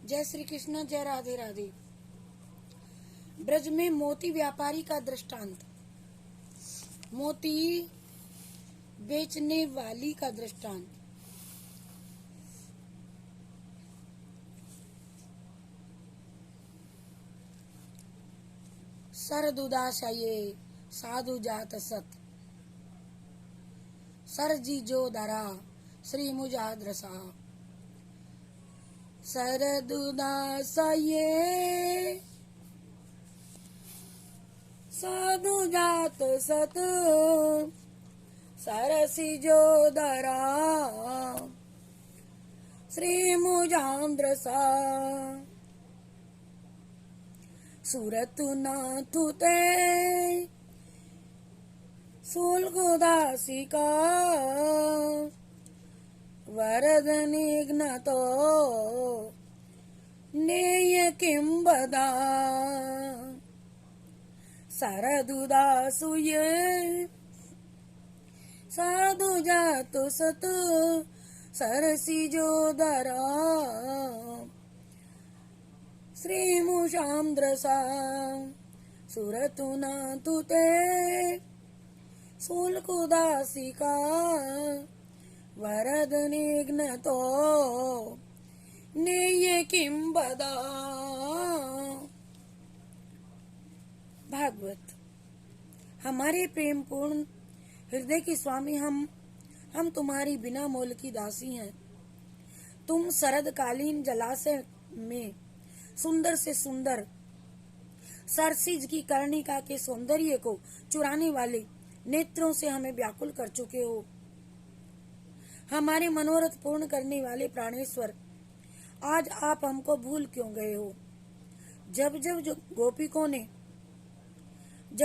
जय श्री कृष्ण, जय राधे राधे। ब्रज में मोती व्यापारी का दृष्टांत, मोती बेचने वाली का दृष्टांत। सरदुदाशये साधु जात सत, सरजी जो धरा श्री मुजाद्रसा। सरदुदासये साधु जात सत, सरसी जो धरा श्री मुजाद्रसा। सूरत नाथु ते सुलगुदासी का, वरद निघ्नतो नेय किं बदा। सरदुदासुये साधु जातु सत, सरसी जो धरा श्री मुजाद्रसा। सुरतु नाथु ते सुलगुदासी का, वरद निघ्नतो नेय किं बदा। भागवत। हमारे प्रेम पूर्ण हृदय के स्वामी, हम तुम्हारी बिना मोल की दासी हैं। तुम शरद कालीन जलाशय में सुंदर से सुंदर सरसिज की कर्णिका के सौंदर्य को चुराने वाले नेत्रों से हमें व्याकुल कर चुके हो। हमारे मनोरथ पूर्ण करने वाले प्राणेश्वर, आज आप हमको भूल क्यों गए हो? जब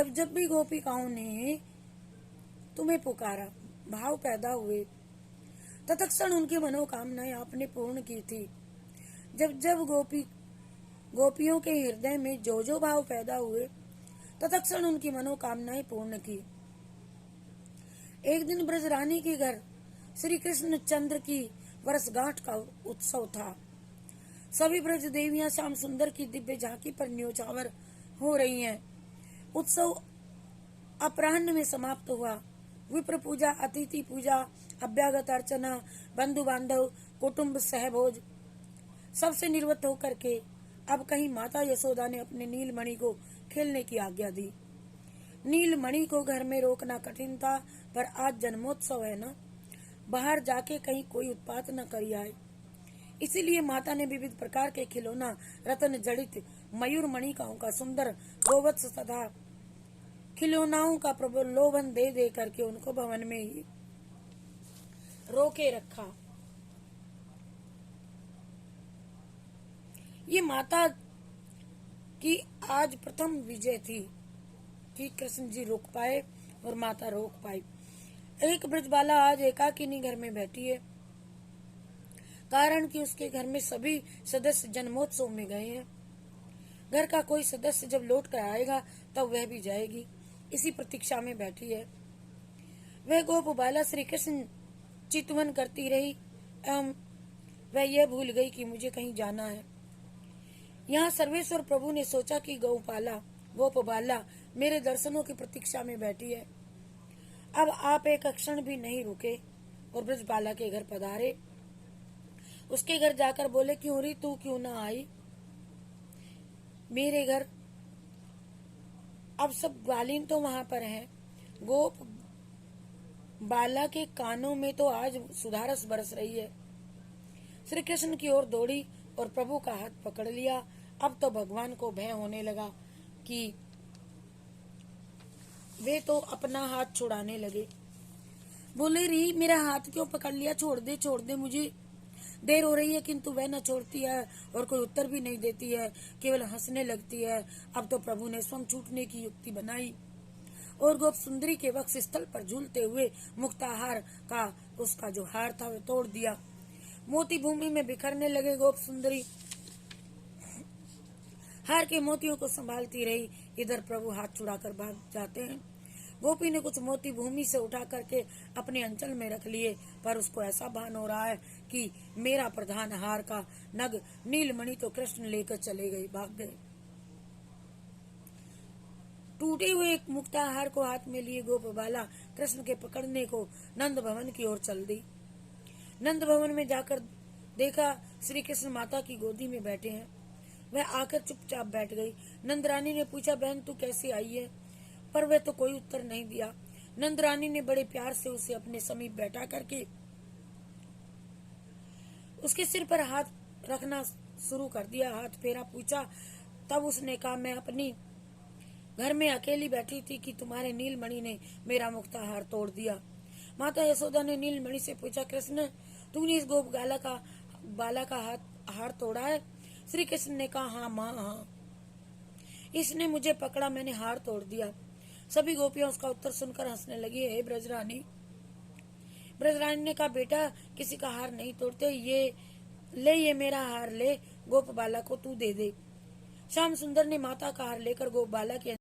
जब भी गोपिकाओं ने तुम्हें पुकारा, भाव पैदा हुए, तत्क्षण उनकी मनोकामनाएं आपने पूर्ण की थी। जब जब गोपियों के हृदय में जो भाव पैदा हुए, तत्क्षण उनकी मनोकामनाएं पूर्ण की। एक दिन ब्रजरानी के घर श्री कृष्ण चंद्र की वर्षगांठ का उत्सव था। सभी ब्रज देवियां श्याम सुंदर की दिव्य झांकी पर न्योछावर हो रही हैं। उत्सव अपराह्न में समाप्त हुआ। विप्र पूजा, अतिथि पूजा, अभ्यागत अर्चना, बंधु बांधव, कुटुंब सहभोज सबसे निवृत्त होकर के अब कहीं माता यशोदा ने अपने नीलमणि को खेलने की आज्ञा दी। नीलमणि को घर में रोकना कठिन था, पर आज जन्मोत्सव है ना, बाहर जाके कहीं कोई उत्पात न कर आए। इसीलिए माता ने विविध प्रकार के खिलौना, रत्न जड़ित मयूर मणिकाओं का सुंदर गोवत्स तथा खिलौनाओं का प्रलोभन दे दे करके उनको भवन में ही रोके रखा। ये माता की आज प्रथम विजय थी कि कृष्ण जी रोक पाए और माता रोक पाई। एक ब्रजबाला आज एकाकिनी घर में बैठी है, कारण कि उसके घर में सभी सदस्य जन्मोत्सव में गए हैं। घर का कोई सदस्य जब लौट कर आएगा तब वह भी जाएगी, इसी प्रतीक्षा में बैठी है। वह गोप बाला श्री कृष्ण चितवन करती रही एवं वह यह भूल गई कि मुझे कहीं जाना है। यहाँ सर्वेश्वर प्रभु ने सोचा कि गोप बाला मेरे दर्शनों की प्रतीक्षा में बैठी है। अब आप एक क्षण भी नहीं रुके और ब्रजबाला के घर पधारे। उसके घर जाकर बोले, क्यों री तू क्यों ना आई मेरे घर? अब सब ग्वालिन तो वहां पर हैं। गोप बाला के कानों में तो आज सुधारस बरस रही है। श्री कृष्ण की ओर दौड़ी और प्रभु का हाथ पकड़ लिया। अब तो भगवान को भय होने लगा कि वे तो अपना हाथ छुड़ाने लगे। बोले, री मेरा हाथ क्यों पकड़ लिया? छोड़ दे, मुझे देर हो रही है। किंतु वह न छोड़ती है और कोई उत्तर भी नहीं देती है, केवल हंसने लगती है। अब तो प्रभु ने स्वयं छूटने की युक्ति बनाई और गोप सुंदरी के वक्ष स्थल पर झूलते हुए मुक्ताहार का उसका जो हार था वह तोड़ दिया। मोती भूमि में बिखरने लगे। गोप सुंदरी हार के मोतियों को संभालती रही। इधर प्रभु हाथ छुड़ाकर भाग जाते हैं। गोपी ने कुछ मोती भूमि से उठा करके अपने अंचल में रख लिए, पर उसको ऐसा भान हो रहा है कि मेरा प्रधान हार का नग नीलमणि तो कृष्ण लेकर चले गए, भाग गए। टूटे हुए एक मुक्ताहार को हाथ में लिए गोप बाला कृष्ण के पकड़ने को नंद भवन की ओर चल दी। नंद भवन में जाकर देखा श्री कृष्ण माता की गोदी में बैठे हैं। वह आकर चुपचाप बैठ गई। नंद रानी ने पूछा, बहन तू कैसे आई है? पर वह तो कोई उत्तर नहीं दिया। नंद रानी ने बड़े प्यार से उसे अपने समीप बैठा करके उसके सिर पर हाथ रखना शुरू कर दिया। हाथ फेरा पूछा। तब उसने कहा, मैं अपनी घर में अकेली बैठी थी कि तुम्हारे नीलमणि ने मेरा मुक्ताहार तोड़ दिया। माता यशोदा ने नीलमणि से पूछा, कृष्ण तूने इस गोप बाला का हार तोड़ा है? श्री कृष्ण ने कहा, हाँ माँ हाँ, इसने मुझे पकड़ा, मैंने हार तोड़ दिया। सभी गोपियां उसका उत्तर सुनकर हंसने लगी। हे ब्रजरानी ने कहा, बेटा किसी का हार नहीं तोड़ते, ये मेरा हार ले, गोप बाला को तू दे दे। श्याम सुंदर ने माता का हार लेकर गोप बाला के